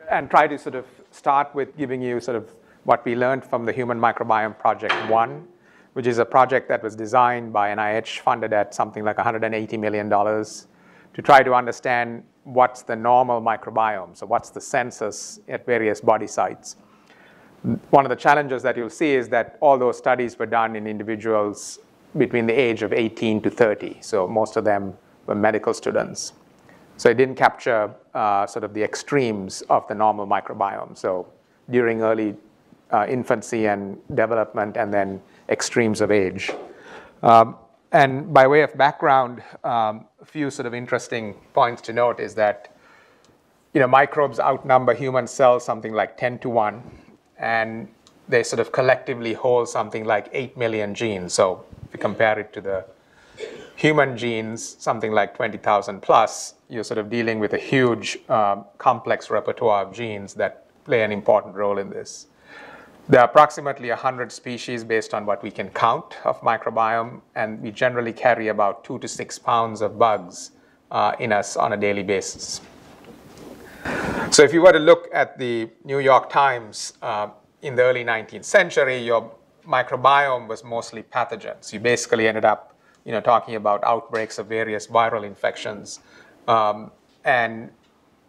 and try to sort of start with giving you sort of what we learned from the Human Microbiome Project 1, which is a project that was designed by NIH, funded at something like $180 million, to try to understand what's the normal microbiome, so what's the census at various body sites. One of the challenges that you'll see is that all those studies were done in individuals between the age of 18 to 30, so most of them were medical students. So it didn't capture sort of the extremes of the normal microbiome, so during early infancy and development, and then extremes of age. And by way of background, a few sort of interesting points to note is that microbes outnumber human cells something like 10 to 1, and they sort of collectively hold something like 8 million genes. So if you compare it to the human genes, something like 20,000 plus, you're sort of dealing with a huge complex repertoire of genes that play an important role in this. There are approximately 100 species based on what we can count of microbiome, and we generally carry about 2 to 6 pounds of bugs in us on a daily basis. So if you were to look at the New York Times in the early 19th century, your microbiome was mostly pathogens. You basically ended up talking about outbreaks of various viral infections. And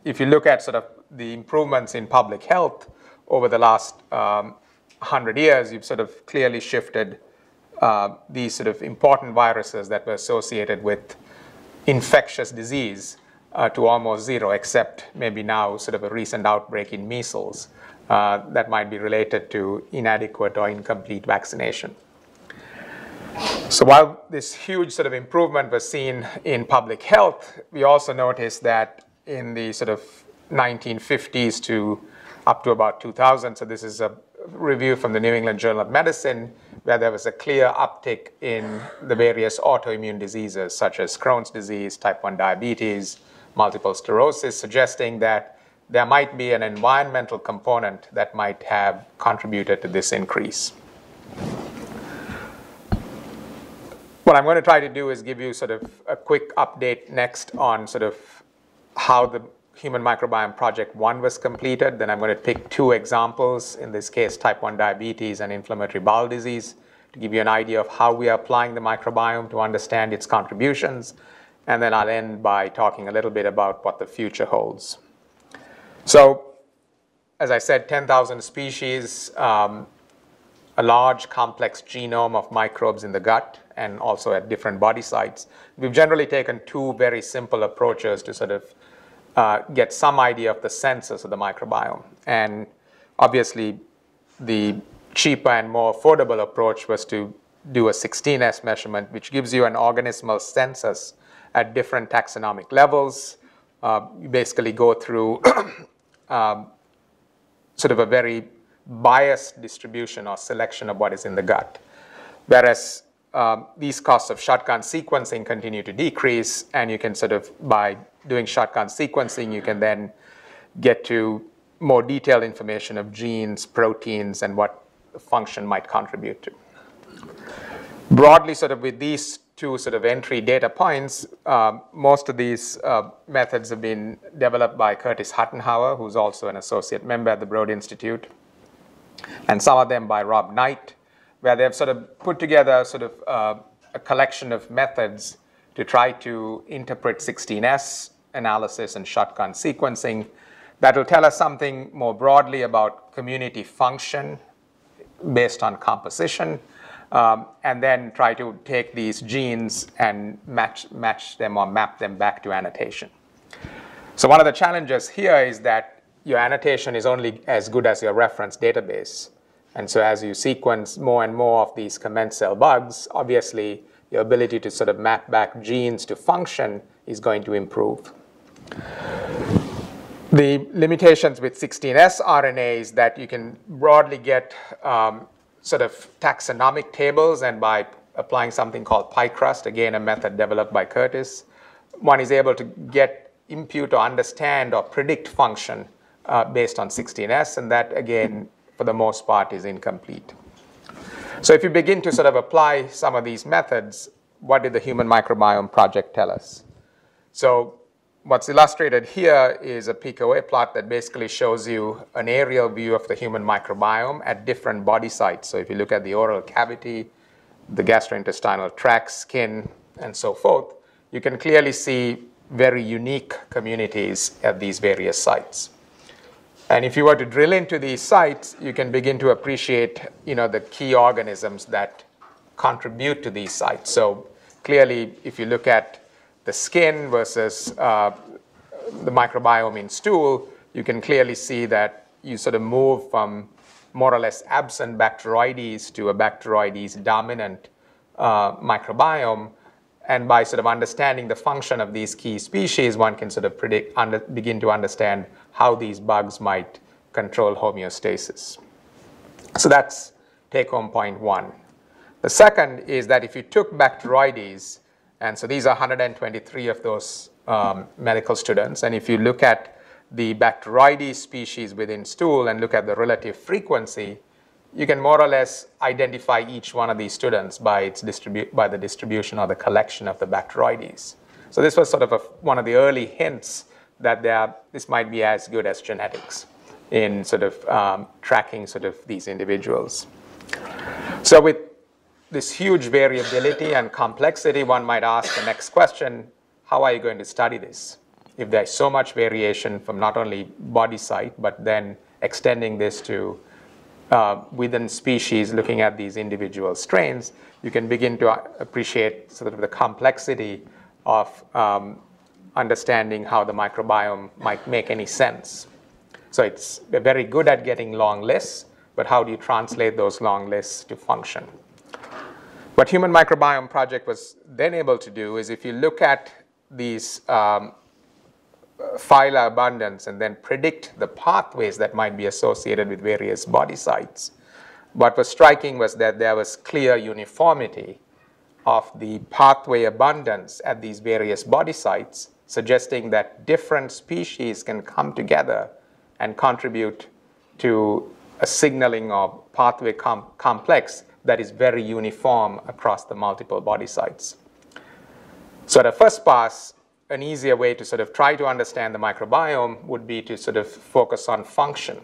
if you look at sort of the improvements in public health over the last 100 years, you've sort of clearly shifted these sort of important viruses that were associated with infectious disease to almost zero, except maybe now sort of a recent outbreak in measles that might be related to inadequate or incomplete vaccination. So while this huge sort of improvement was seen in public health, we also noticed that in the sort of 1950s to up to about 2000, so this is a review from the New England Journal of Medicine, where there was a clear uptick in the various autoimmune diseases such as Crohn's disease, type 1 diabetes, multiple sclerosis, suggesting that there might be an environmental component that might have contributed to this increase. What I'm going to try to do is give you sort of a quick update next on sort of how the Human Microbiome Project 1 was completed. Then I'm going to pick 2 examples, in this case type 1 diabetes and inflammatory bowel disease, to give you an idea of how we are applying the microbiome to understand its contributions. And then I'll end by talking a little bit about what the future holds. So, as I said, 10,000 species, a large complex genome of microbes in the gut and also at different body sites. We've generally taken 2 very simple approaches to sort of get some idea of the census of the microbiome. And obviously, the cheaper and more affordable approach was to do a 16S measurement, which gives you an organismal census at different taxonomic levels. You basically go through sort of a very biased distribution or selection of what is in the gut. Whereas these costs of shotgun sequencing continue to decrease, and you can sort of, by doing shotgun sequencing, you can then get to more detailed information of genes, proteins, and what function might contribute to. Broadly, sort of with these 2 sort of entry data points, most of these methods have been developed by Curtis Huttenhauer, who's also an associate member at the Broad Institute, and some of them by Rob Knight, where they've sort of put together sort of a collection of methods to try to interpret 16S analysis and shotgun sequencing that will tell us something more broadly about community function based on composition, and then try to take these genes and match them or map them back to annotation. So one of the challenges here is that your annotation is only as good as your reference database. And so as you sequence more and more of these commensal bugs, obviously your ability to sort of map back genes to function is going to improve. The limitations with 16S RNA is that you can broadly get sort of taxonomic tables, and by applying something called PyCrust, again a method developed by Curtis, one is able to impute or understand or predict function based on 16S, and that again for the most part is incomplete. So if you begin to sort of apply some of these methods, what did the Human Microbiome Project tell us? So what's illustrated here is a PKOA plot that basically shows you an aerial view of the human microbiome at different body sites. So if you look at the oral cavity, the gastrointestinal tract, skin, and so forth, you can clearly see very unique communities at these various sites. And if you were to drill into these sites, you can begin to appreciate, the key organisms that contribute to these sites. So clearly, if you look at the skin versus the microbiome in stool, you can clearly see that you sort of move from more or less absent Bacteroides to a Bacteroides dominant microbiome. And by sort of understanding the function of these key species, one can sort of begin to understand how these bugs might control homeostasis. So that's take-home point one. The second is that if you took Bacteroides, and so these are 123 of those medical students, and if you look at the Bacteroides species within stool and look at the relative frequency, you can more or less identify each one of these students by the distribution or the collection of the Bacteroides. So this was sort of one of the early hints that this might be as good as genetics in sort of tracking sort of these individuals. So with this huge variability and complexity, one might ask the next question, how are you going to study this? If there's so much variation from not only body site, but then extending this to within species, looking at these individual strains, you can begin to appreciate sort of the complexity of understanding how the microbiome might make any sense. So they're very good at getting long lists, but how do you translate those long lists to function? What Human Microbiome Project was then able to do is if you look at these phyla abundance and then predict the pathways that might be associated with various body sites, what was striking was that there was clear uniformity of the pathway abundance at these various body sites, suggesting that different species can come together and contribute to a signaling or pathway complex that is very uniform across the multiple body sites. So at a first pass, an easier way to sort of try to understand the microbiome would be to sort of focus on function.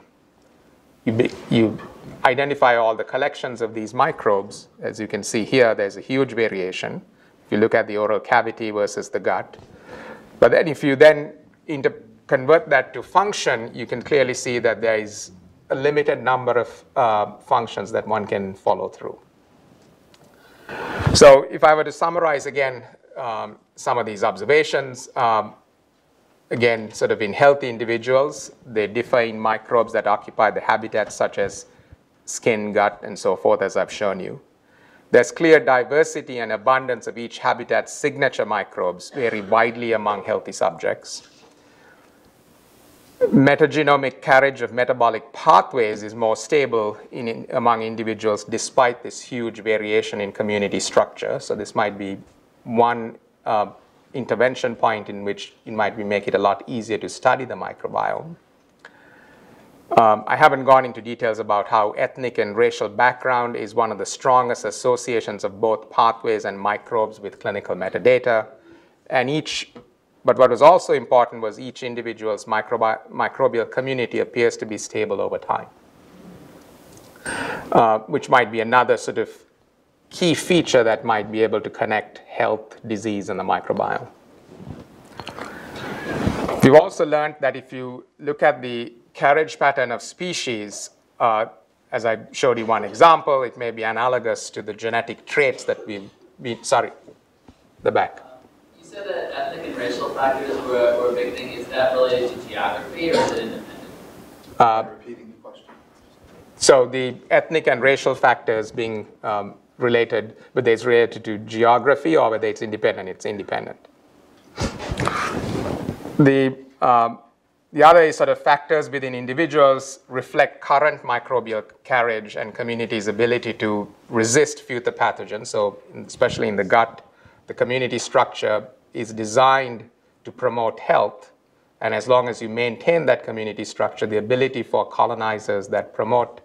You identify all the collections of these microbes. As you can see here, there's a huge variation. If you look at the oral cavity versus the gut. But then if you then convert that to function, you can clearly see that there is a limited number of functions that one can follow through. So if I were to summarize again some of these observations, again, sort of in healthy individuals, they differ in microbes that occupy the habitats such as skin, gut, and so forth, as I've shown you. There's clear diversity and abundance of each habitat's signature microbes vary widely among healthy subjects. Metagenomic carriage of metabolic pathways is more stable among individuals despite this huge variation in community structure. So this might be one intervention point in which it might make it a lot easier to study the microbiome. I haven't gone into details about how ethnic and racial background is one of the strongest associations of both pathways and microbes with clinical metadata. But what was also important was each individual's microbial community appears to be stable over time, which might be another sort of key feature that might be able to connect health, disease, and the microbiome. We've also learned that if you look at the carriage pattern of species, as I showed you one example, it may be analogous to the genetic traits that the back. You said that ethnic and racial factors were a big thing. Is that related to geography or is it independent? Repeating the question. So the ethnic and racial factors being related, whether it's related to geography or whether it's independent, it's independent. The other sort of factors within individuals reflect current microbial carriage and community's ability to resist future pathogens. So especially in the gut, the community structure is designed to promote health. And as long as you maintain that community structure, the ability for colonizers that promote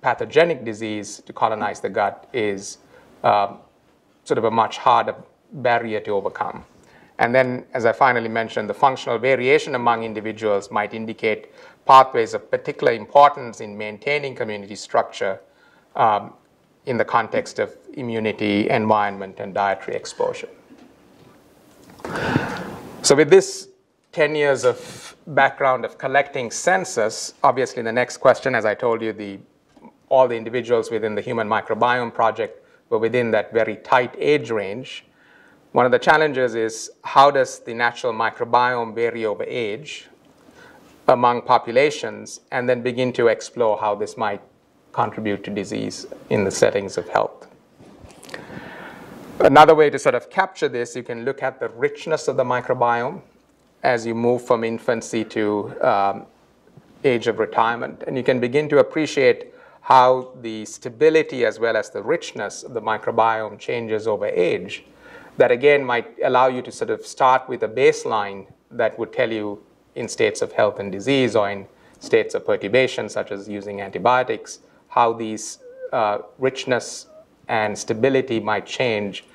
pathogenic disease to colonize the gut is sort of a much harder barrier to overcome. And then, as I finally mentioned, the functional variation among individuals might indicate pathways of particular importance in maintaining community structure in the context of immunity, environment, and dietary exposure. So with this 10 years of background of collecting census, obviously the next question, as I told you, all the individuals within the Human Microbiome Project were within that very tight age range. One of the challenges is, how does the natural microbiome vary over age among populations, and then begin to explore how this might contribute to disease in the settings of health. Another way to sort of capture this, you can look at the richness of the microbiome as you move from infancy to age of retirement. And you can begin to appreciate how the stability as well as the richness of the microbiome changes over age. That again might allow you to sort of start with a baseline that would tell you in states of health and disease or in states of perturbation, such as using antibiotics, how these richness and stability might change,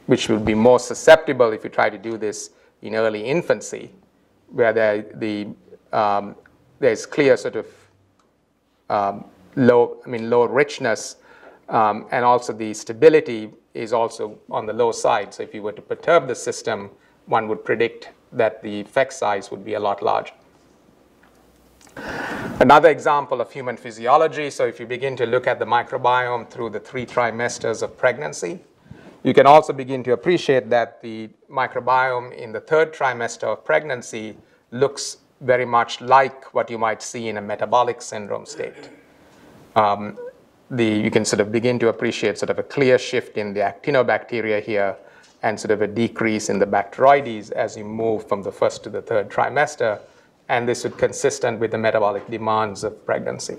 which would be more susceptible if you try to do this in early infancy, where there's clear sort of low richness, and also the stability is also on the low side. So if you were to perturb the system, one would predict that the effect size would be a lot larger. Another example of human physiology, so if you begin to look at the microbiome through the 3 trimesters of pregnancy, you can also begin to appreciate that the microbiome in the 3rd trimester of pregnancy looks very much like what you might see in a metabolic syndrome state. You can sort of begin to appreciate sort of a clear shift in the actinobacteria here and sort of a decrease in the Bacteroides as you move from the 1st to the 3rd trimester. And this would be consistent with the metabolic demands of pregnancy.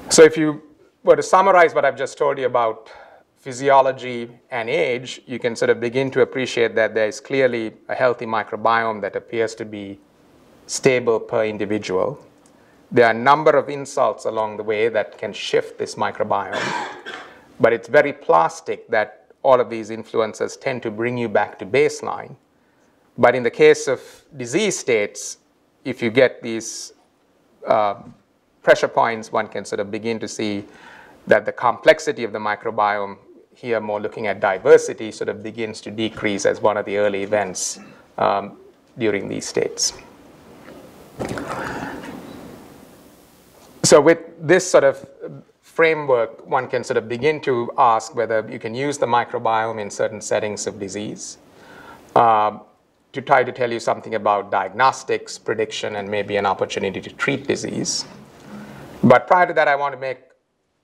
So if you were to summarize what I've just told you about physiology and age, you can sort of begin to appreciate that there is clearly a healthy microbiome that appears to be stable per individual. There are a number of insults along the way that can shift this microbiome, but it's very plastic that all of these influences tend to bring you back to baseline. But in the case of disease states, if you get these pressure points, one can sort of begin to see that the complexity of the microbiome, here more looking at diversity, sort of begins to decrease as one of the early events during these states. So with this sort of framework, one can sort of begin to ask whether you can use the microbiome in certain settings of disease to try to tell you something about diagnostics, prediction, and maybe an opportunity to treat disease. But prior to that, I want to make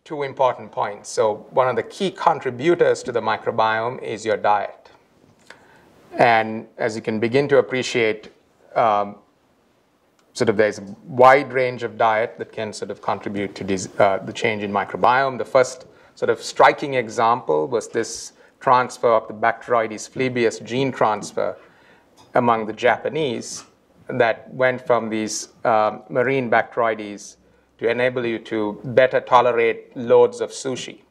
2 important points. So one of the key contributors to the microbiome is your diet. And as you can begin to appreciate, sort of there's a wide range of diet that can sort of contribute to the change in microbiome. The first sort of striking example was this transfer of the Bacteroides flebius gene transfer among the Japanese that went from these marine Bacteroides to enable you to better tolerate loads of sushi.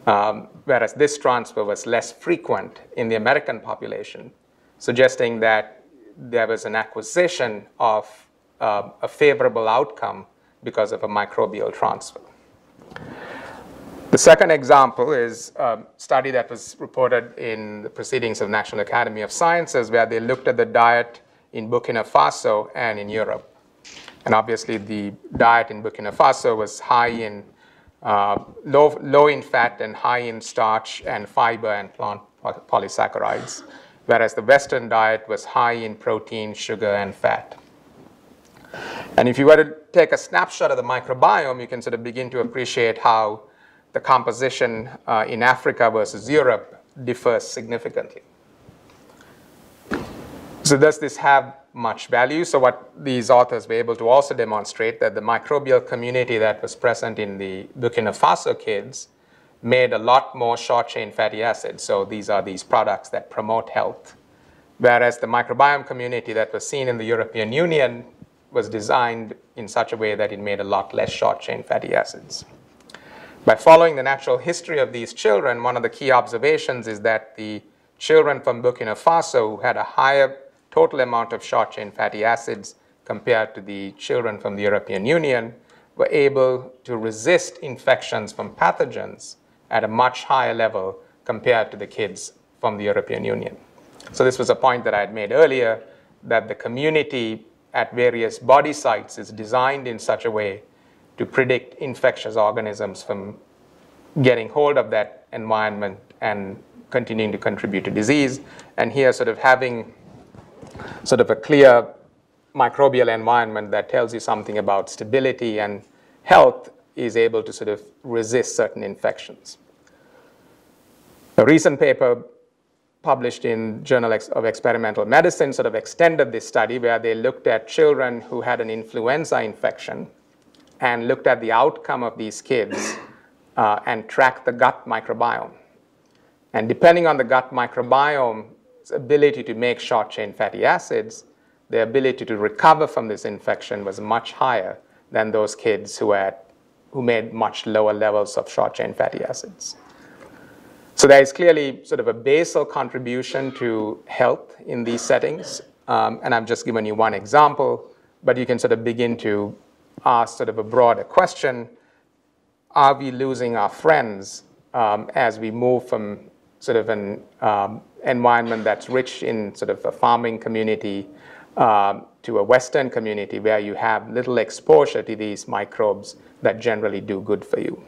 Whereas this transfer was less frequent in the American population, suggesting that there was an acquisition of a favorable outcome because of a microbial transfer. The second example is a study that was reported in the Proceedings of National Academy of Sciences, where they looked at the diet in Burkina Faso and in Europe. And obviously, the diet in Burkina Faso was high in low in fat and high in starch and fiber and plant polysaccharides, whereas the Western diet was high in protein, sugar, and fat. And if you were to take a snapshot of the microbiome, you can sort of begin to appreciate how the composition in Africa versus Europe differs significantly. So does this have much value? So what these authors were able to also demonstrate that the microbial community that was present in the Burkina Faso kids made a lot more short-chain fatty acids. So these are these products that promote health. Whereas the microbiome community that was seen in the European Union was designed in such a way that it made a lot less short-chain fatty acids. By following the natural history of these children, one of the key observations is that the children from Burkina Faso who had a higher total amount of short-chain fatty acids compared to the children from the European Union were able to resist infections from pathogens at a much higher level compared to the kids from the European Union. So this was a point that I had made earlier, that the community at various body sites is designed in such a way to predict infectious organisms from getting hold of that environment and continuing to contribute to disease. And here sort of having sort of a clear microbial environment that tells you something about stability and health is able to sort of resist certain infections. A recent paper published in Journal of Experimental Medicine sort of extended this study where they looked at children who had an influenza infection and looked at the outcome of these kids and tracked the gut microbiome. And depending on the gut microbiome's ability to make short-chain fatty acids, their ability to recover from this infection was much higher than those kids who made much lower levels of short-chain fatty acids. So there is clearly sort of a basal contribution to health in these settings. And I've just given you one example, but you can sort of begin to ask sort of a broader question. Are we losing our friends as we move from sort of an environment that's rich in sort of a farming community to a Western community where you have little exposure to these microbes that generally do good for you?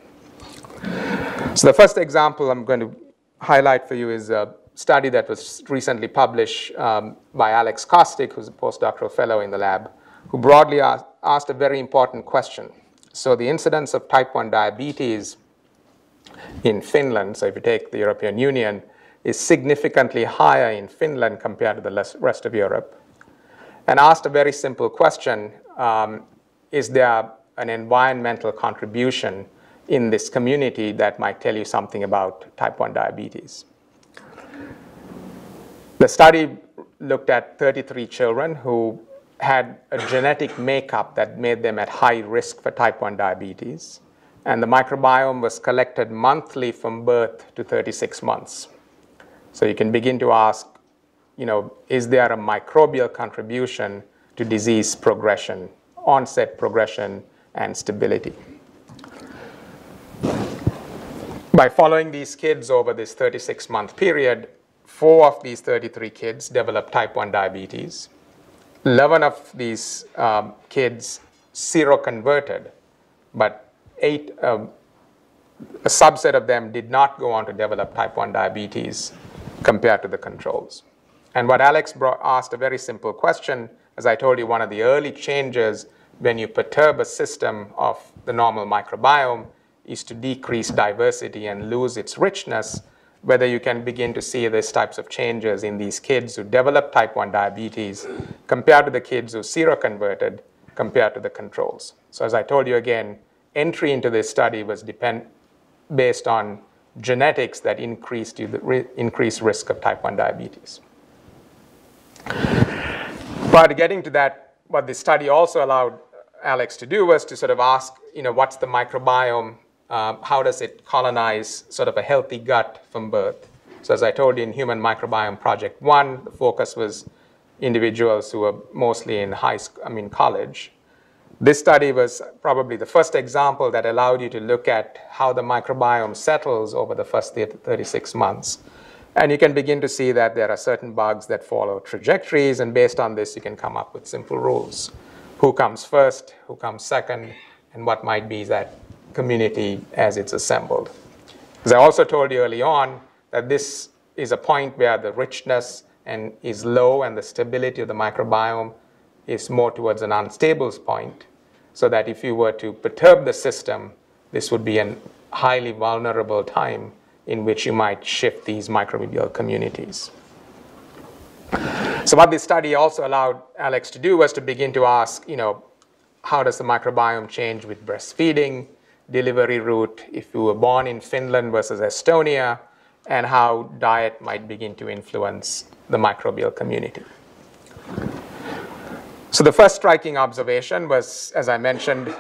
So the first example I'm going to highlight for you is a study that was recently published by Alex Kostic, who's a postdoctoral fellow in the lab, who broadly asked a very important question. So the incidence of type 1 diabetes in Finland, so if you take the European Union, is significantly higher in Finland compared to the rest of Europe. And asked a very simple question, is there an environmental contribution in this community that might tell you something about type 1 diabetes? The study looked at 33 children who had a genetic makeup that made them at high risk for type 1 diabetes. And the microbiome was collected monthly from birth to 36 months. So you can begin to ask, is there a microbial contribution to disease progression, onset progression, and stability? By following these kids over this 36-month period, 4 of these 33 kids developed type 1 diabetes. 11 of these kids seroconverted, but a subset of them did not go on to develop type 1 diabetes compared to the controls. And what Alex asked a very simple question, as I told you, one of the early changes when you perturb a system of the normal microbiome is to decrease diversity and lose its richness, whether you can begin to see these types of changes in these kids who develop type 1 diabetes compared to the kids who seroconverted compared to the controls. So as I told you again, entry into this study was based on genetics that increased risk of type 1 diabetes. But getting to that, what the study also allowed Alex to do was to sort of ask, what's the microbiome? How does it colonize sort of a healthy gut from birth? So as I told you in Human Microbiome Project 1, the focus was individuals who were mostly in college. This study was probably the first example that allowed you to look at how the microbiome settles over the first 36 months. And you can begin to see that there are certain bugs that follow trajectories, and based on this, you can come up with simple rules. Who comes first, who comes second, and what might be that community as it's assembled. As I also told you early on, that this is a point where the richness is low and the stability of the microbiome is more towards an unstable point, so that if you were to perturb the system, this would be a highly vulnerable time in which you might shift these microbial communities. So what this study also allowed Alex to do was to begin to ask, how does the microbiome change with breastfeeding, delivery route, if you were born in Finland versus Estonia, and how diet might begin to influence the microbial community. So the first striking observation was, as I mentioned,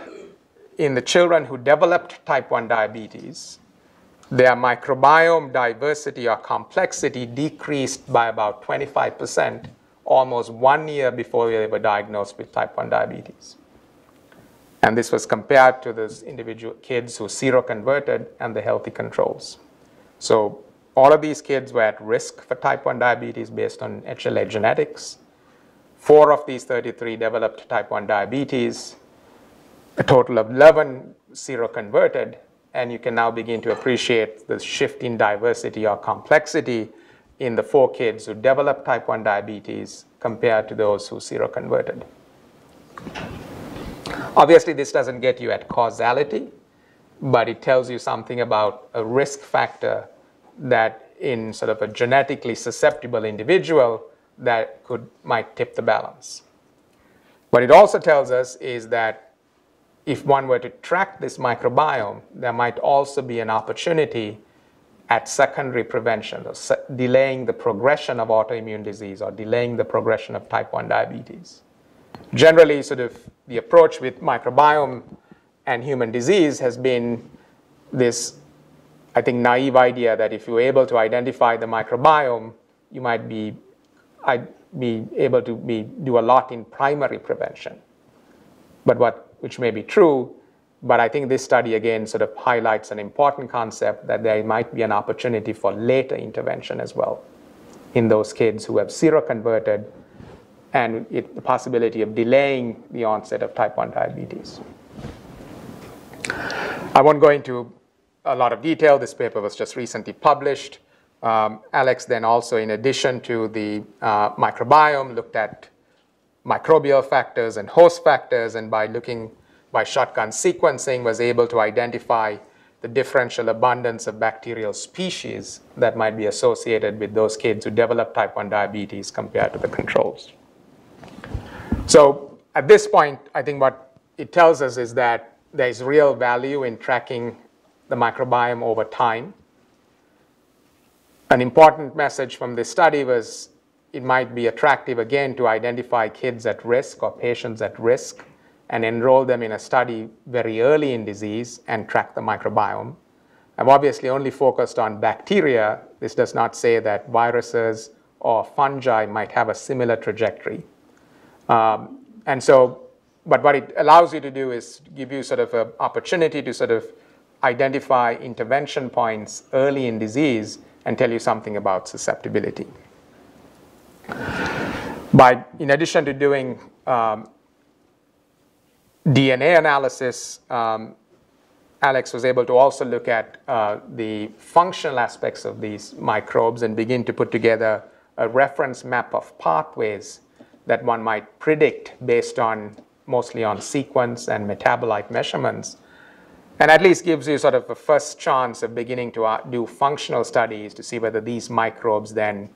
in the children who developed type 1 diabetes, their microbiome diversity or complexity decreased by about 25%, almost 1 year before they were diagnosed with type 1 diabetes. And this was compared to those individual kids who seroconverted and the healthy controls. So all of these kids were at risk for type 1 diabetes based on HLA genetics. 4 of these 33 developed type 1 diabetes. A total of 11 seroconverted, and you can now begin to appreciate the shift in diversity or complexity in the 4 kids who developed type 1 diabetes compared to those who seroconverted. Obviously, this doesn't get you at causality, but it tells you something about a risk factor that in sort of a genetically susceptible individual that might tip the balance. What it also tells us is that if one were to track this microbiome, there might also be an opportunity at secondary prevention, or delaying the progression of autoimmune disease or delaying the progression of type 1 diabetes. Generally, sort of the approach with microbiome and human disease has been this, I think, naive idea that if you're able to identify the microbiome, you might be able to do a lot in primary prevention. Which may be true, but I think this study again sort of highlights an important concept that there might be an opportunity for later intervention as well in those kids who have seroconverted, and the possibility of delaying the onset of type 1 diabetes. I won't go into a lot of detail. This paper was just recently published. Alex then also, in addition to the microbiome, looked at microbial factors and host factors, and by shotgun sequencing was able to identify the differential abundance of bacterial species that might be associated with those kids who develop type 1 diabetes compared to the controls. So at this point, I think what it tells us is that there is real value in tracking the microbiome over time. An important message from this study was it might be attractive again to identify kids at risk or patients at risk and enroll them in a study very early in disease and track the microbiome. I've obviously only focused on bacteria. This does not say that viruses or fungi might have a similar trajectory. But what it allows you to do is give you sort of an opportunity to sort of identify intervention points early in disease and tell you something about susceptibility. In addition to doing DNA analysis, Alex was able to also look at the functional aspects of these microbes and begin to put together a reference map of pathways that one might predict based on mostly on sequence and metabolite measurements, and at least gives you sort of a first chance of beginning to do functional studies to see whether these microbes then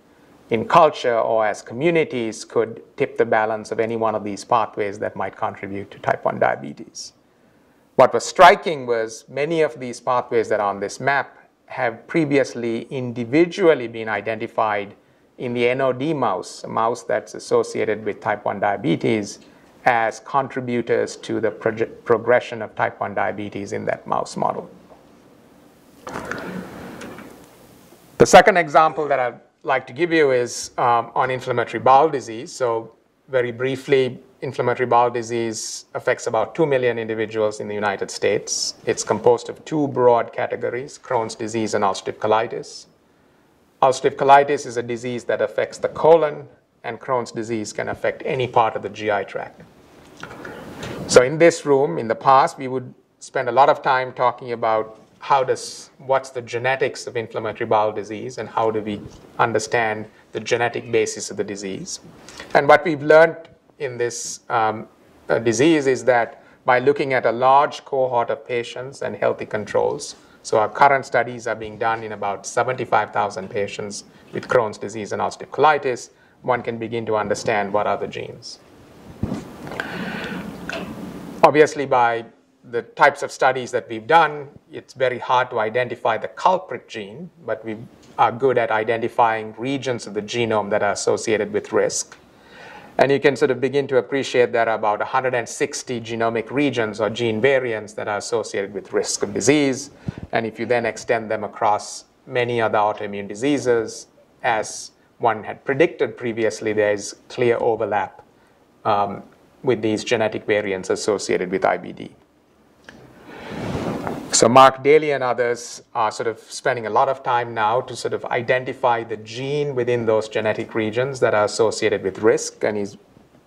in culture or as communities could tip the balance of any one of these pathways that might contribute to type 1 diabetes. What was striking was many of these pathways that are on this map have previously individually been identified in the NOD mouse, a mouse that's associated with type 1 diabetes, as contributors to the progression of type 1 diabetes in that mouse model. The second example that I'd like to give you is on inflammatory bowel disease. So very briefly, inflammatory bowel disease affects about 2 million individuals in the United States. It's composed of 2 broad categories, Crohn's disease and ulcerative colitis. Ulcerative colitis is a disease that affects the colon, and Crohn's disease can affect any part of the GI tract. So in this room, in the past, we would spend a lot of time talking about what's the genetics of inflammatory bowel disease and how do we understand the genetic basis of the disease. And what we've learned in this disease is that by looking at a large cohort of patients and healthy controls, so our current studies are being done in about 75,000 patients with Crohn's disease and ulcerative colitis, one can begin to understand what are the genes. Obviously, by the types of studies that we've done, it's very hard to identify the culprit gene, but we are good at identifying regions of the genome that are associated with risk. And you can sort of begin to appreciate there are about 160 genomic regions or gene variants that are associated with risk of disease. And if you then extend them across many other autoimmune diseases, as one had predicted previously, there is clear overlap with these genetic variants associated with IBD. So Mark Daly and others are sort of spending a lot of time now to sort of identify the gene within those genetic regions that are associated with risk, and he's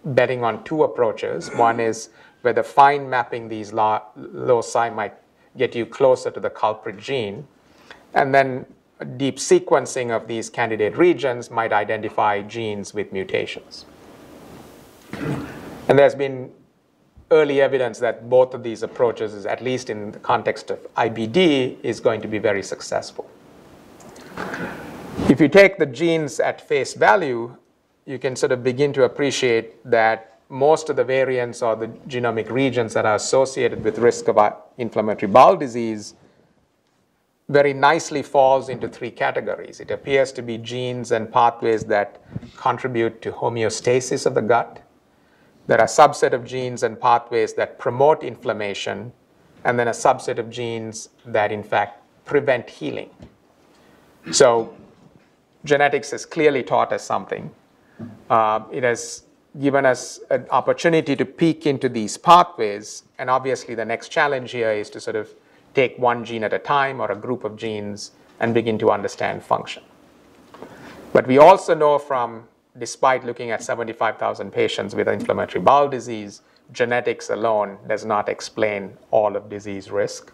betting on two approaches. One is whether fine mapping these loci might get you closer to the culprit gene, and then deep sequencing of these candidate regions might identify genes with mutations. And there's been early evidence that both of these approaches, at least in the context of IBD, is going to be very successful. If you take the genes at face value, you can sort of begin to appreciate that most of the variants or the genomic regions that are associated with risk of inflammatory bowel disease very nicely falls into three categories. It appears to be genes and pathways that contribute to homeostasis of the gut. There are a subset of genes and pathways that promote inflammation, and then a subset of genes that, in fact, prevent healing. So genetics has clearly taught us something. It has given us an opportunity to peek into these pathways, and obviously the next challenge here is to sort of take one gene at a time or a group of genes and begin to understand function. But we also know from, despite looking at 75,000 patients with inflammatory bowel disease, genetics alone does not explain all of disease risk.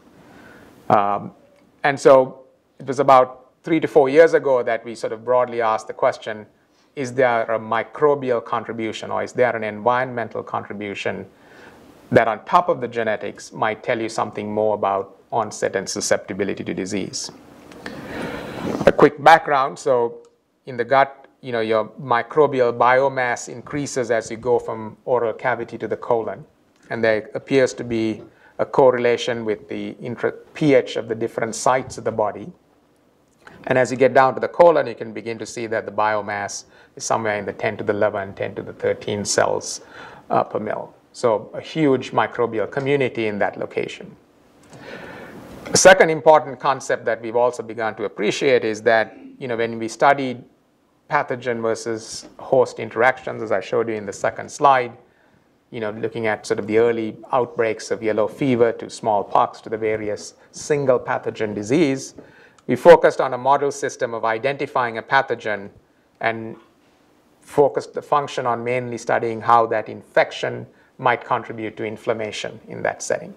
And so it was about 3 to 4 years ago that we sort of broadly asked the question, is there a microbial contribution or is there an environmental contribution that on top of the genetics might tell you something more about onset and susceptibility to disease? A quick background, so in the gut, your microbial biomass increases as you go from oral cavity to the colon. And there appears to be a correlation with the pH of the different sites of the body. And as you get down to the colon, you can begin to see that the biomass is somewhere in the 10 to the 11, 10 to the 13 cells per mil. So a huge microbial community in that location. The second important concept that we've also begun to appreciate is that when we studied pathogen versus host interactions, as I showed you in the second slide, looking at sort of the early outbreaks of yellow fever to smallpox to the various single pathogen disease, we focused on a model system of identifying a pathogen and focused the function on mainly studying how that infection might contribute to inflammation in that setting.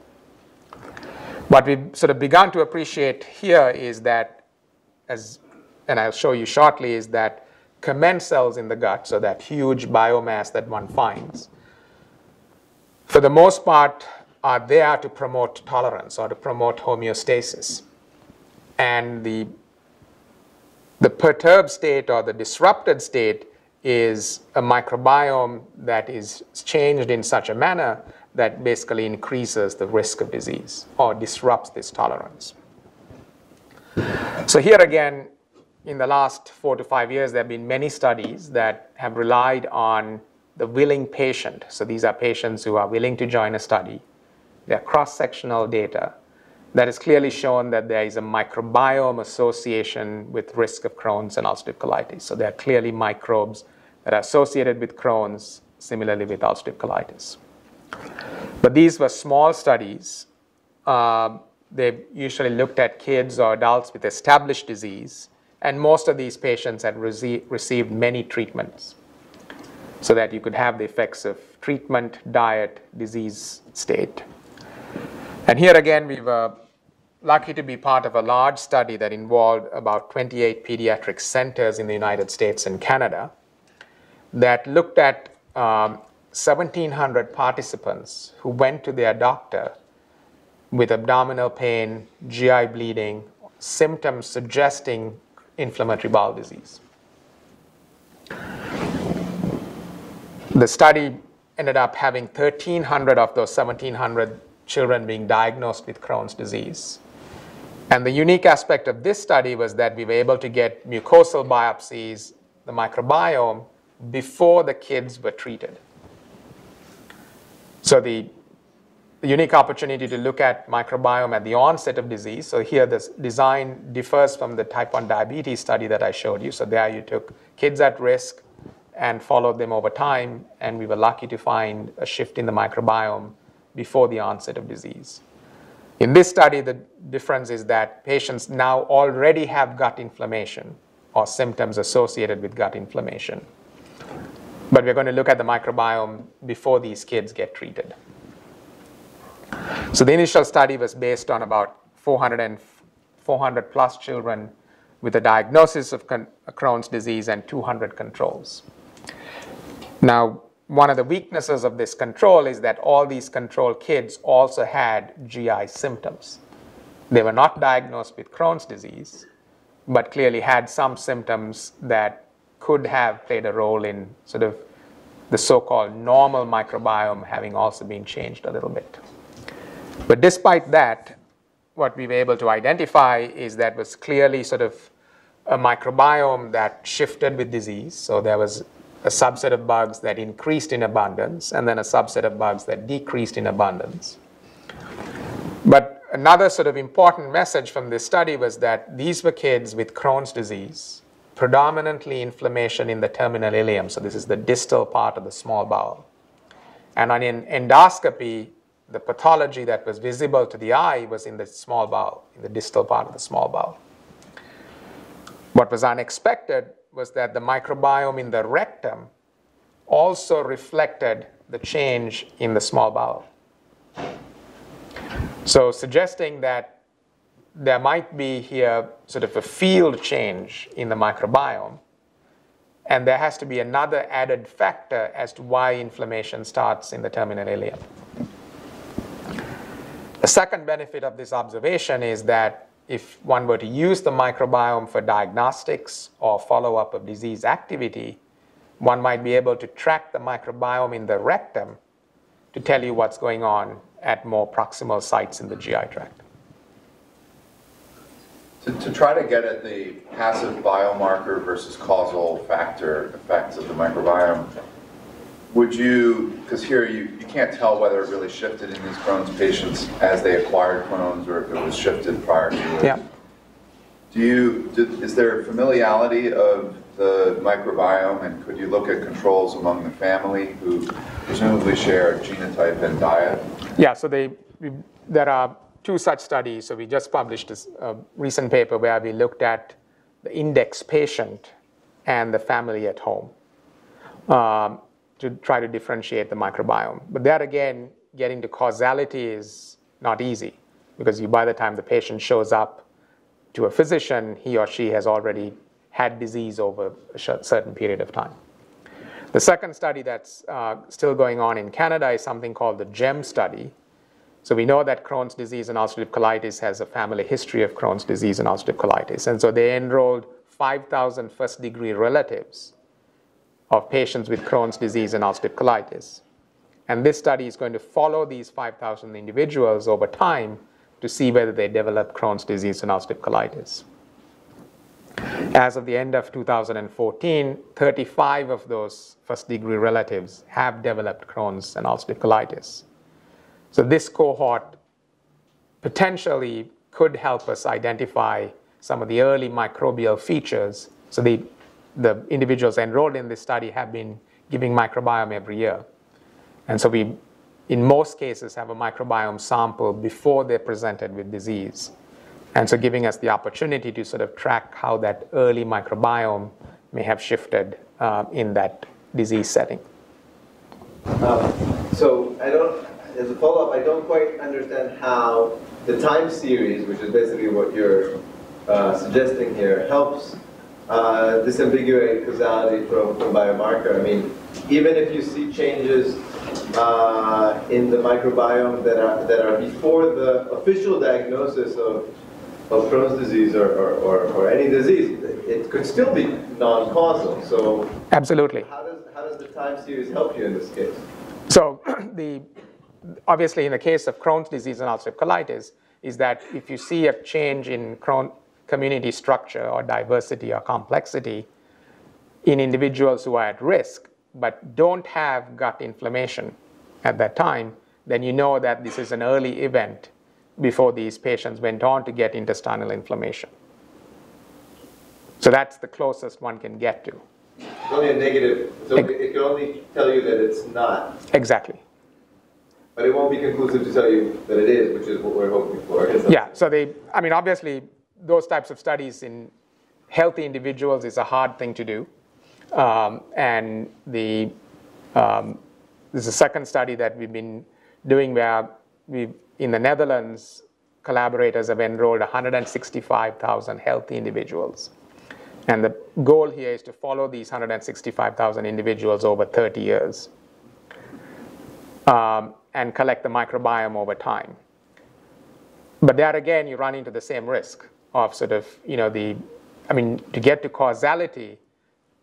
What we've sort of begun to appreciate here is that, and I'll show you shortly, is that commensals in the gut, so that huge biomass that one finds, for the most part are there to promote tolerance or to promote homeostasis. And the perturbed state or the disrupted state is a microbiome that is changed in such a manner that basically increases the risk of disease or disrupts this tolerance. So here again, in the last 4 to 5 years, there have been many studies that have relied on the willing patient. So these are patients who are willing to join a study. They're cross-sectional data that has clearly shown that there is a microbiome association with risk of Crohn's and ulcerative colitis. So there are clearly microbes that are associated with Crohn's, similarly with ulcerative colitis. But these were small studies. They usually looked at kids or adults with established disease. And most of these patients had received many treatments so that you could have the effects of treatment, diet, disease state. And here again, we were lucky to be part of a large study that involved about 28 pediatric centers in the United States and Canada that looked at 1,700 participants who went to their doctor with abdominal pain, GI bleeding, symptoms suggesting inflammatory bowel disease. The study ended up having 1,300 of those 1,700 children being diagnosed with Crohn's disease. And the unique aspect of this study was that we were able to get mucosal biopsies, the microbiome, before the kids were treated. So the unique opportunity to look at microbiome at the onset of disease. So here the design differs from the type 1 diabetes study that I showed you. So there you took kids at risk and followed them over time, and we were lucky to find a shift in the microbiome before the onset of disease. In this study, the difference is that patients now already have gut inflammation or symptoms associated with gut inflammation. But we're going to look at the microbiome before these kids get treated. So the initial study was based on about 400 plus children with a diagnosis of Crohn's disease and 200 controls. Now, one of the weaknesses of this control is that all these control kids also had GI symptoms. They were not diagnosed with Crohn's disease, but clearly had some symptoms that could have played a role in sort of the so-called normal microbiome having also been changed a little bit. But despite that, what we were able to identify is that was clearly sort of a microbiome that shifted with disease. So there was a subset of bugs that increased in abundance, and then a subset of bugs that decreased in abundance. But another sort of important message from this study was that these were kids with Crohn's disease, predominantly inflammation in the terminal ileum. So this is the distal part of the small bowel. And on an endoscopy, the pathology that was visible to the eye was in the small bowel, in the distal part of the small bowel. What was unexpected was that the microbiome in the rectum also reflected the change in the small bowel. So suggesting that there might be here sort of a field change in the microbiome, and there has to be another added factor as to why inflammation starts in the terminal ileum. The second benefit of this observation is that if one were to use the microbiome for diagnostics or follow-up of disease activity, one might be able to track the microbiome in the rectum to tell you what's going on at more proximal sites in the GI tract. To try to get at the passive biomarker versus causal factor effects of the microbiome, would you, because here you can't tell whether it really shifted in these Crohn's patients as they acquired Crohn's or if it was shifted prior to it. Yeah. Is there familiarity of the microbiome, and could you look at controls among the family who presumably share genotype and diet? Yeah, so there are two such studies. So we just published a recent paper where we looked at the index patient and the family at home to try to differentiate the microbiome. But there again, getting to causality is not easy, because by the time the patient shows up to a physician, he or she has already had disease over a certain period of time. The second study that's still going on in Canada is something called the GEM study. So we know that Crohn's disease and ulcerative colitis has a family history of Crohn's disease and ulcerative colitis. And so they enrolled 5,000 first-degree relatives of patients with Crohn's disease and ulcerative colitis. And this study is going to follow these 5,000 individuals over time to see whether they develop Crohn's disease and ulcerative colitis. As of the end of 2014, 35 of those first-degree relatives have developed Crohn's and ulcerative colitis. So this cohort potentially could help us identify some of the early microbial features. So the individuals enrolled in this study have been giving microbiome every year. And so we, in most cases, have a microbiome sample before they're presented with disease. And so giving us the opportunity to sort of track how that early microbiome may have shifted in that disease setting. So as a follow-up, I don't quite understand how the time series, which is basically what you're suggesting here, helps disambiguate causality from biomarker. I mean, even if you see changes in the microbiome that are before the official diagnosis of Crohn's disease or any disease, it could still be non-causal. So absolutely. How does the time series help you in this case? So obviously in the case of Crohn's disease and ulcerative colitis is that if you see a change in Crohn community structure or diversity or complexity, in individuals who are at risk but don't have gut inflammation at that time, then you know that this is an early event before these patients went on to get intestinal inflammation. So that's the closest one can get to. It's only a negative, so it can only tell you that it's not. Exactly. But it won't be conclusive to tell you that it is, which is what we're hoping for. Yeah, so I mean, obviously, those types of studies in healthy individuals is a hard thing to do. And there's a second study that we've been doing where in the Netherlands, collaborators have enrolled 165,000 healthy individuals. And the goal here is to follow these 165,000 individuals over 30 years and collect the microbiome over time. But there again, you run into the same risk of sort of, to get to causality,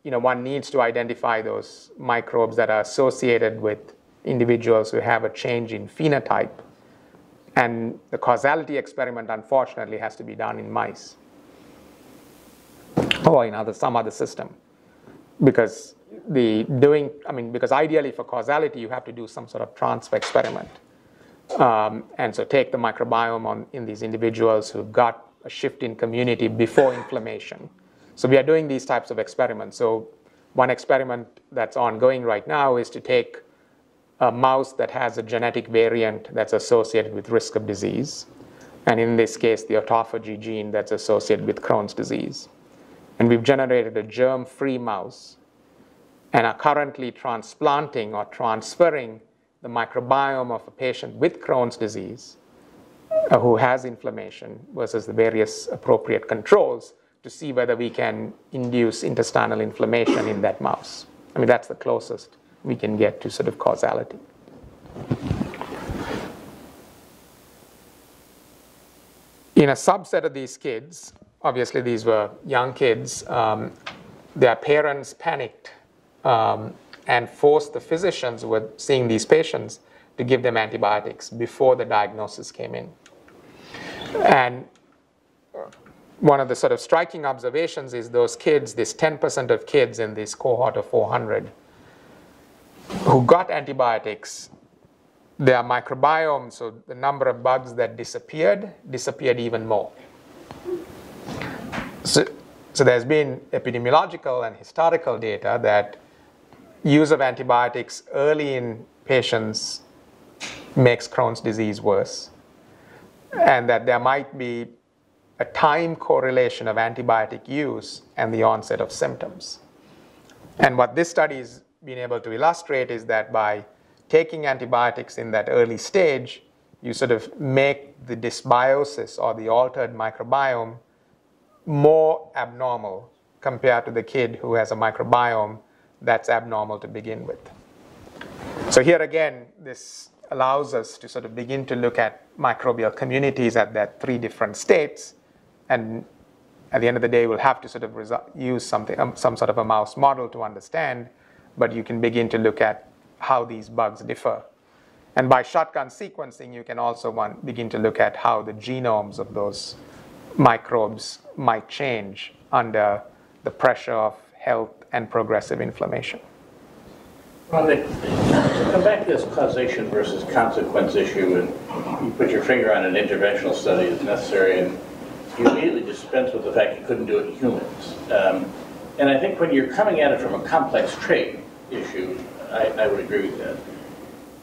one needs to identify those microbes that are associated with individuals who have a change in phenotype. And the causality experiment, unfortunately, has to be done in mice or in some other system. Because because ideally for causality, you have to do some sort of transfer experiment. And so take the microbiome in these individuals who've got a shift in community before inflammation. So we are doing these types of experiments. So one experiment that's ongoing right now is to take a mouse that has a genetic variant that's associated with risk of disease. And in this case, the autophagy gene that's associated with Crohn's disease. And we've generated a germ-free mouse and are currently transplanting or transferring the microbiome of a patient with Crohn's disease who has inflammation versus the various appropriate controls to see whether we can induce intestinal inflammation in that mouse. I mean, that's the closest we can get to sort of causality. In a subset of these kids, obviously these were young kids, their parents panicked and forced the physicians who were seeing these patients to give them antibiotics before the diagnosis came in. And one of the sort of striking observations is those kids, this 10% of kids in this cohort of 400 who got antibiotics, their microbiome, so the number of bugs that disappeared even more. So there's been epidemiological and historical data that use of antibiotics early in patients makes Crohn's disease worse, and that there might be a time correlation of antibiotic use and the onset of symptoms. And what this study has been able to illustrate is that by taking antibiotics in that early stage, you sort of make the dysbiosis or the altered microbiome more abnormal compared to the kid who has a microbiome that's abnormal to begin with. So here again, this allows us to sort of begin to look at microbial communities at that 3 different states. And at the end of the day, we'll have to sort of use some sort of a mouse model to understand, but you can begin to look at how these bugs differ. And by shotgun sequencing, you can also begin to look at how the genomes of those microbes might change under the pressure of health and progressive inflammation. Ramnik, come back to this causation versus consequence issue, and you put your finger on an interventional study as necessary, and you immediately dispense with the fact you couldn't do it in humans. And I think when you're coming at it from a complex trait issue, I would agree with that.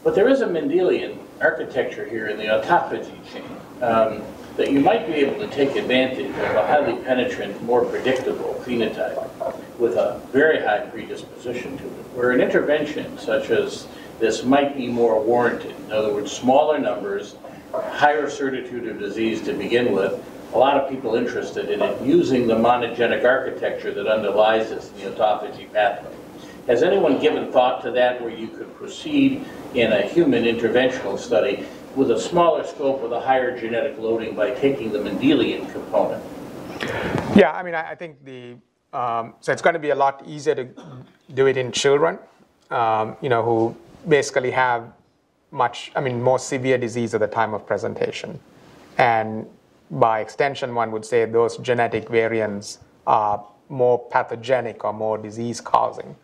But there is a Mendelian architecture here in the autophagy chain that you might be able to take advantage of a highly penetrant, more predictable phenotype with a very high predisposition to it, where an intervention such as this might be more warranted. In other words, smaller numbers, higher certitude of disease to begin with, a lot of people interested in it using the monogenic architecture that underlies this in the autophagy pathway. Has anyone given thought to that, where you could proceed in a human interventional study with a smaller scope with a higher genetic loading by taking the Mendelian component? Yeah, I mean, I think so it's going to be a lot easier to do it in children, who basically have more severe disease at the time of presentation. And by extension, one would say those genetic variants are more pathogenic or more disease-causing.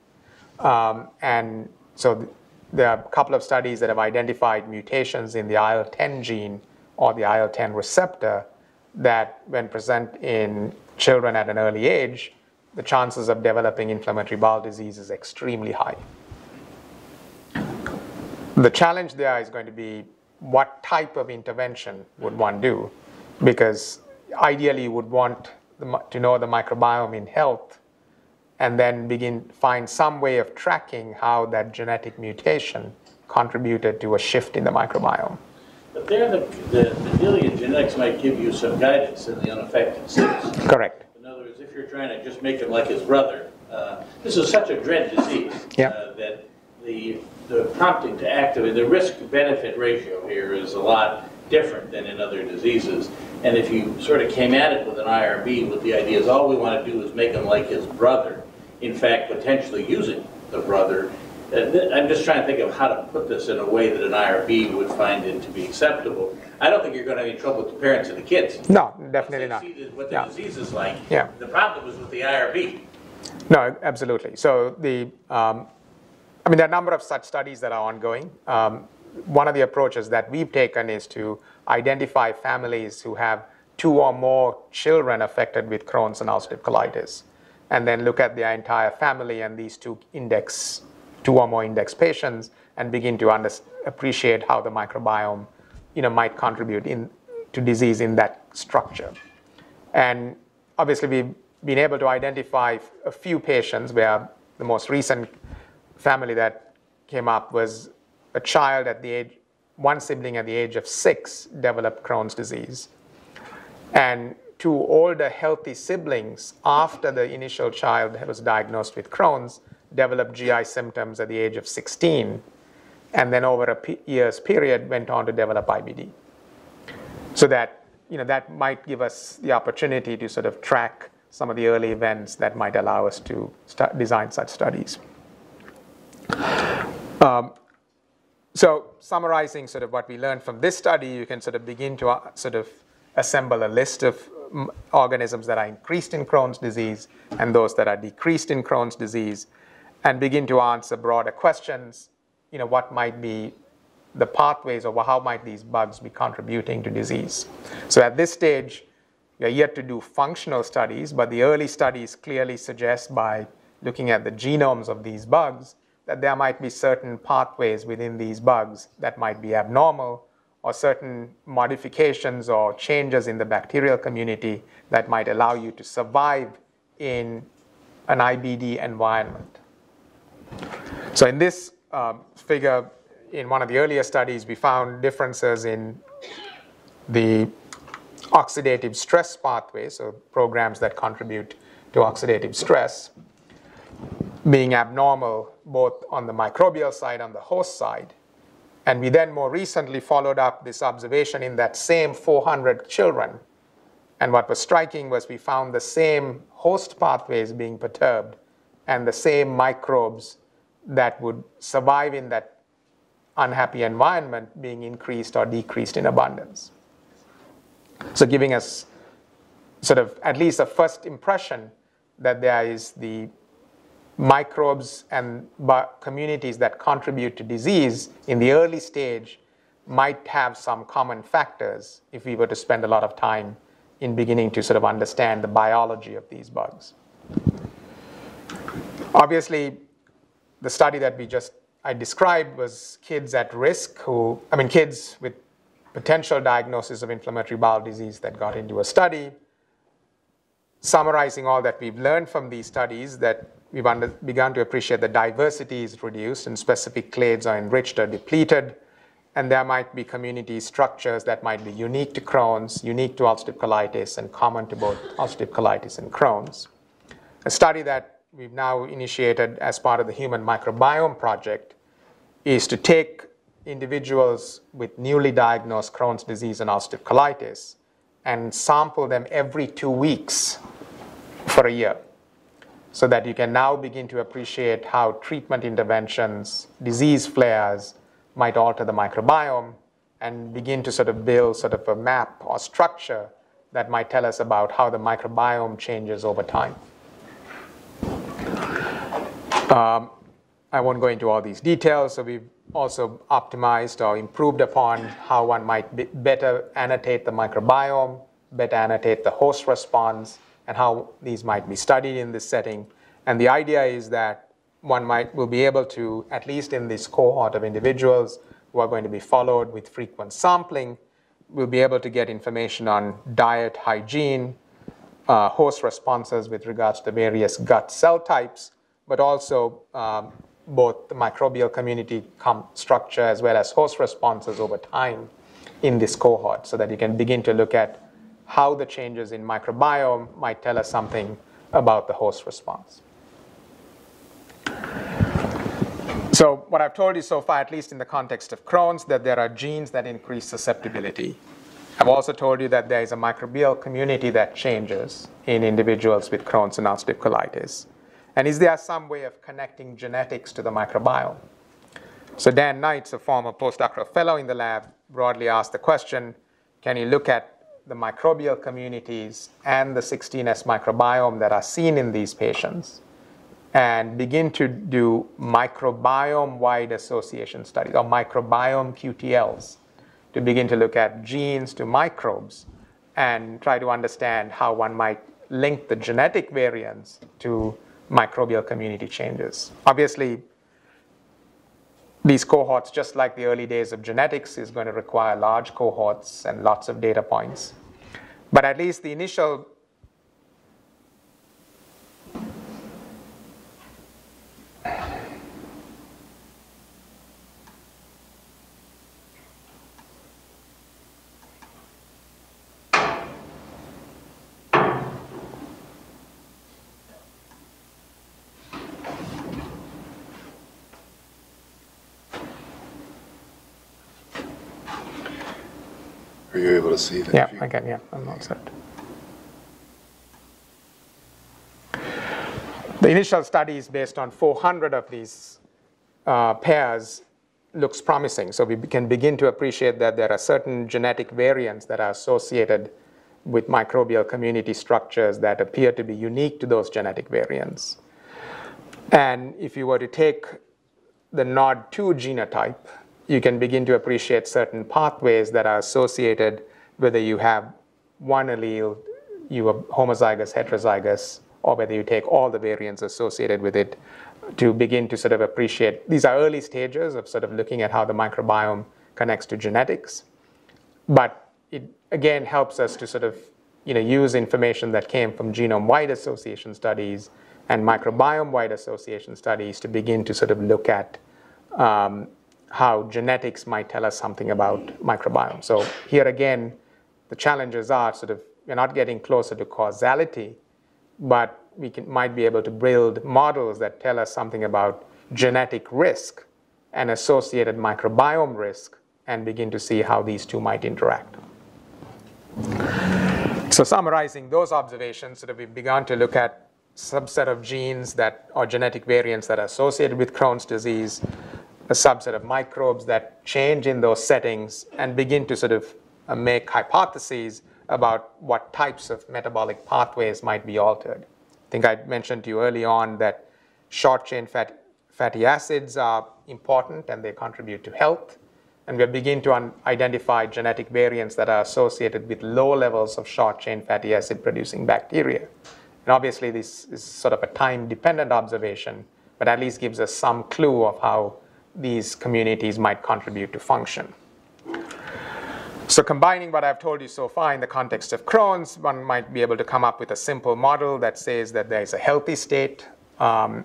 And so there are a couple of studies that have identified mutations in the IL-10 gene or the IL-10 receptor that, when present in children at an early age, the chances of developing inflammatory bowel disease is extremely high. The challenge there is going to be what type of intervention would one do, because ideally you would want to know the microbiome in health and then find some way of tracking how that genetic mutation contributed to a shift in the microbiome. But there, the dealing in genetics might give you some guidance in the unaffected cells. Correct. In other words, if you're trying to just make him like his brother, this is such a dread disease that the prompting to activate, the risk-benefit ratio here is a lot different than in other diseases. And if you sort of came at it with an IRB with the idea is all we want to do is make him like his brother, in fact, potentially using the brother, I'm just trying to think of how to put this in a way that an IRB would find it to be acceptable. I don't think you're going to have any trouble with the parents and the kids. No, definitely not. See what the disease is like. Yeah. The problem was with the IRB. No, absolutely. So there are a number of such studies that are ongoing. One of the approaches that we've taken is to identify families who have 2 or more children affected with Crohn's and ulcerative colitis, and then look at their entire family and these 2 or more index patients and begin to appreciate how the microbiome might contribute to disease in that structure. And obviously we've been able to identify a few patients where the most recent family that came up was a child one sibling at the age of 6 developed Crohn's disease. And 2 older healthy siblings after the initial child was diagnosed with Crohn's developed GI symptoms at the age of 16, and then over a year's period went on to develop IBD. So that, that might give us the opportunity to sort of track some of the early events that might allow us to design such studies. So summarizing sort of what we learned from this study, you can sort of begin to sort of assemble a list of organisms that are increased in Crohn's disease and those that are decreased in Crohn's disease, and begin to answer broader questions, what might be the pathways or how might these bugs be contributing to disease. So at this stage, we are yet to do functional studies, but the early studies clearly suggest by looking at the genomes of these bugs that there might be certain pathways within these bugs that might be abnormal, or certain modifications or changes in the bacterial community that might allow you to survive in an IBD environment. So in this figure, in one of the earlier studies, we found differences in the oxidative stress pathway, so programs that contribute to oxidative stress, being abnormal both on the microbial side and the host side. And we then more recently followed up this observation in that same 400 children. And what was striking was we found the same host pathways being perturbed and the same microbes that would survive in that unhappy environment being increased or decreased in abundance. So giving us sort of at least a first impression that there is the microbes and communities that contribute to disease in the early stage might have some common factors if we were to spend a lot of time in beginning to sort of understand the biology of these bugs. Obviously, the study that I described was kids at risk kids with potential diagnosis of inflammatory bowel disease that got into a study. Summarizing all that we've learned from these studies, that we've begun to appreciate the diversity is reduced and specific clades are enriched or depleted, and there might be community structures that might be unique to Crohn's, unique to ulcerative colitis, and common to both ulcerative colitis and Crohn's. A study that we've now initiated as part of the Human Microbiome Project is to take individuals with newly diagnosed Crohn's disease and ulcerative colitis and sample them every 2 weeks for a year, so that you can now begin to appreciate how treatment interventions, disease flares might alter the microbiome, and begin to sort of build sort of a map or structure that might tell us about how the microbiome changes over time. I won't go into all these details. So we've also optimized or improved upon how one might better annotate the microbiome, better annotate the host response, and how these might be studied in this setting. And the idea is that one will be able to, at least in this cohort of individuals who are going to be followed with frequent sampling, we'll be able to get information on diet, hygiene, host responses with regards to various gut cell types, but also both the microbial community structure as well as host responses over time in this cohort, so that you can begin to look at how the changes in microbiome might tell us something about the host response. So what I've told you so far, at least in the context of Crohn's, that there are genes that increase susceptibility. I've also told you that there is a microbial community that changes in individuals with Crohn's and ulcerative colitis. And is there some way of connecting genetics to the microbiome? So Dan Knight's a former postdoctoral fellow in the lab, broadly asked the question, can you look at the microbial communities and the 16S microbiome that are seen in these patients and begin to do microbiome-wide association studies, or microbiome QTLs, to begin to look at genes to microbes and try to understand how one might link the genetic variants to microbial community changes. Obviously, these cohorts, just like the early days of genetics, is going to require large cohorts and lots of data points. But at least the initial Are you able to see that? Yeah, I can, yeah, I'm all set. The initial studies based on 400 of these pairs looks promising. So we can begin to appreciate that there are certain genetic variants that are associated with microbial community structures that appear to be unique to those genetic variants. And if you were to take the NOD2 genotype, you can begin to appreciate certain pathways that are associated, whether you have one allele, you are homozygous, heterozygous, or whether you take all the variants associated with it, to begin to sort of appreciate. These are early stages of sort of looking at how the microbiome connects to genetics. But it, again, helps us to sort of use information that came from genome-wide association studies and microbiome-wide association studies to begin to sort of look at how genetics might tell us something about microbiome. So here again, the challenges are sort of, we're not getting closer to causality, but we might be able to build models that tell us something about genetic risk and associated microbiome risk and begin to see how these two might interact. So summarizing those observations, sort of we've begun to look at subset of genes that or genetic variants that are associated with Crohn's disease, a subset of microbes that change in those settings, and begin to sort of make hypotheses about what types of metabolic pathways might be altered. I think I mentioned to you early on that short-chain fatty acids are important and they contribute to health. And we're beginning to identify genetic variants that are associated with low levels of short-chain fatty acid producing bacteria. And obviously this is sort of a time-dependent observation, but at least gives us some clue of how these communities might contribute to function. So combining what I've told you so far in the context of Crohn's, one might be able to come up with a simple model that says that there is a healthy state and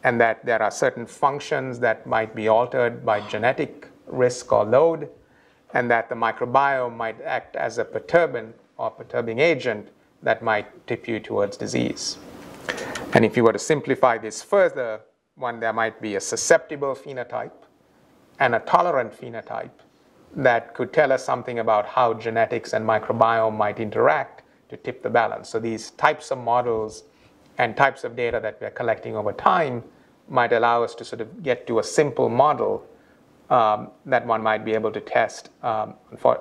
that there are certain functions that might be altered by genetic risk or load, and that the microbiome might act as a perturbant or perturbing agent that might tip you towards disease. And if you were to simplify this further, there might be a susceptible phenotype and a tolerant phenotype that could tell us something about how genetics and microbiome might interact to tip the balance. So these types of models and types of data that we're collecting over time might allow us to sort of get to a simple model that one might be able to test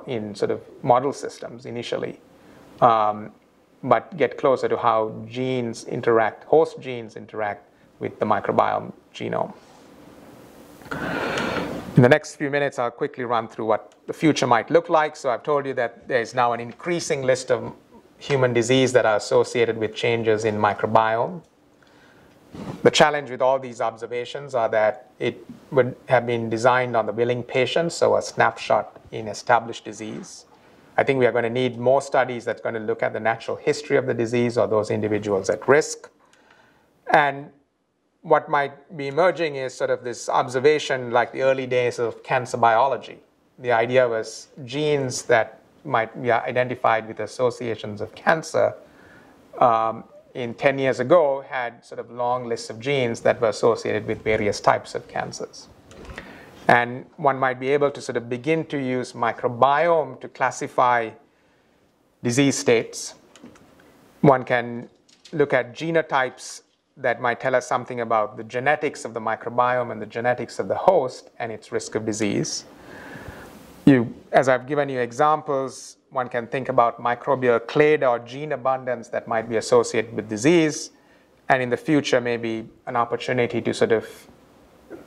in sort of model systems initially, but get closer to how genes interact, host genes interact with the microbiome genome. In the next few minutes, I'll quickly run through what the future might look like. So I've told you that there is now an increasing list of human disease that are associated with changes in microbiome. The challenge with all these observations are that it would have been designed on the willing patient, so a snapshot in established disease. I think we are going to need more studies that's going to look at the natural history of the disease or those individuals at risk. And what might be emerging is sort of this observation like the early days of cancer biology. The idea was genes that might be identified with associations of cancer in 10 years ago had sort of long lists of genes that were associated with various types of cancers. And one might be able to sort of begin to use microbiome to classify disease states. One can look at genotypes that might tell us something about the genetics of the microbiome and the genetics of the host and its risk of disease. As I've given you examples, one can think about microbial clade or gene abundance that might be associated with disease, and in the future maybe an opportunity to sort of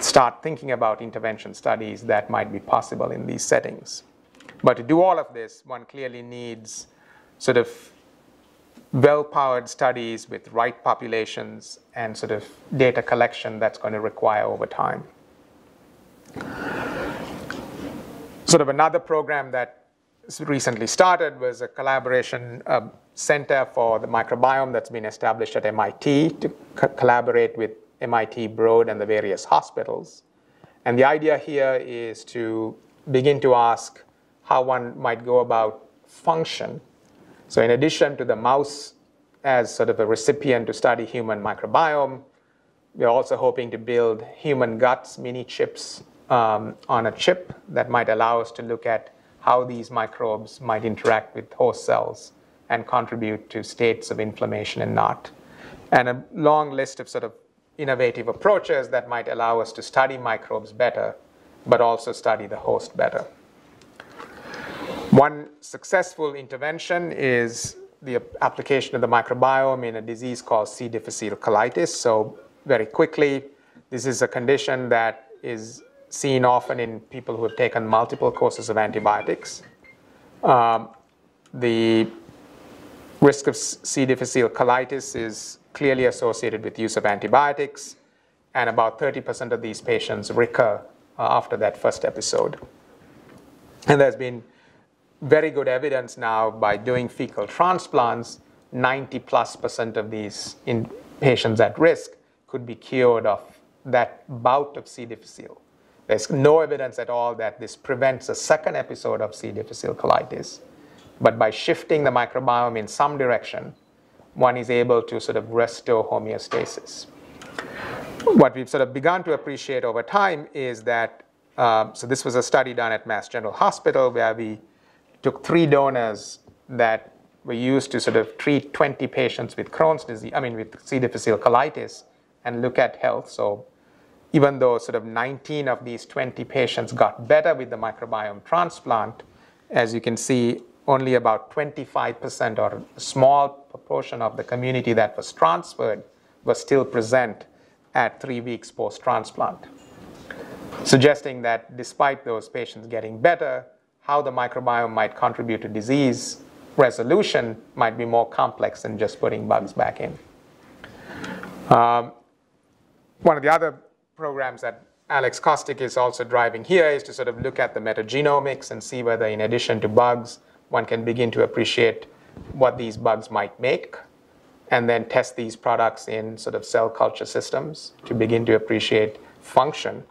start thinking about intervention studies that might be possible in these settings. But to do all of this, one clearly needs sort of well-powered studies with right populations and sort of data collection that's going to require over time. Sort of another program that recently started was a collaboration center for the microbiome that's been established at MIT to collaborate with MIT Broad and the various hospitals. And the idea here is to begin to ask how one might go about function. So in addition to the mouse as sort of a recipient to study human microbiome, we're also hoping to build human guts, mini chips on a chip that might allow us to look at how these microbes might interact with host cells and contribute to states of inflammation and not. And a long list of sort of innovative approaches that might allow us to study microbes better, but also study the host better. One successful intervention is the application of the microbiome in a disease called C. difficile colitis. So very quickly, this is a condition that is seen often in people who have taken multiple courses of antibiotics. The risk of C. difficile colitis is clearly associated with use of antibiotics, and about 30% of these patients recur after that first episode. And there's been very good evidence now by doing fecal transplants, 90+% of these patients at risk could be cured of that bout of C. difficile. There's no evidence at all that this prevents a second episode of C. difficile colitis. But by shifting the microbiome in some direction, one is able to sort of restore homeostasis. What we've sort of begun to appreciate over time is that, so this was a study done at Mass General Hospital where we took 3 donors that were used to sort of treat 20 patients with Crohn's disease, with C. difficile colitis and look at health. So even though sort of 19 of these 20 patients got better with the microbiome transplant, as you can see, only about 25% or a small proportion of the community that was transferred was still present at 3 weeks post-transplant, suggesting that despite those patients getting better, how the microbiome might contribute to disease resolution might be more complex than just putting bugs back in. One of the other programs that Alex Kostick is also driving here is to sort of look at the metagenomics and see whether in addition to bugs, one can begin to appreciate what these bugs might make and then test these products in sort of cell culture systems to begin to appreciate function.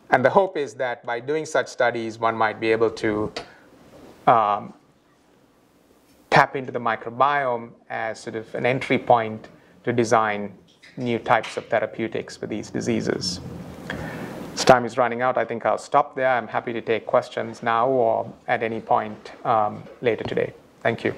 And the hope is that by doing such studies, one might be able to tap into the microbiome as sort of an entry point to design new types of therapeutics for these diseases. As time is running out, I think I'll stop there. I'm happy to take questions now or at any point later today. Thank you.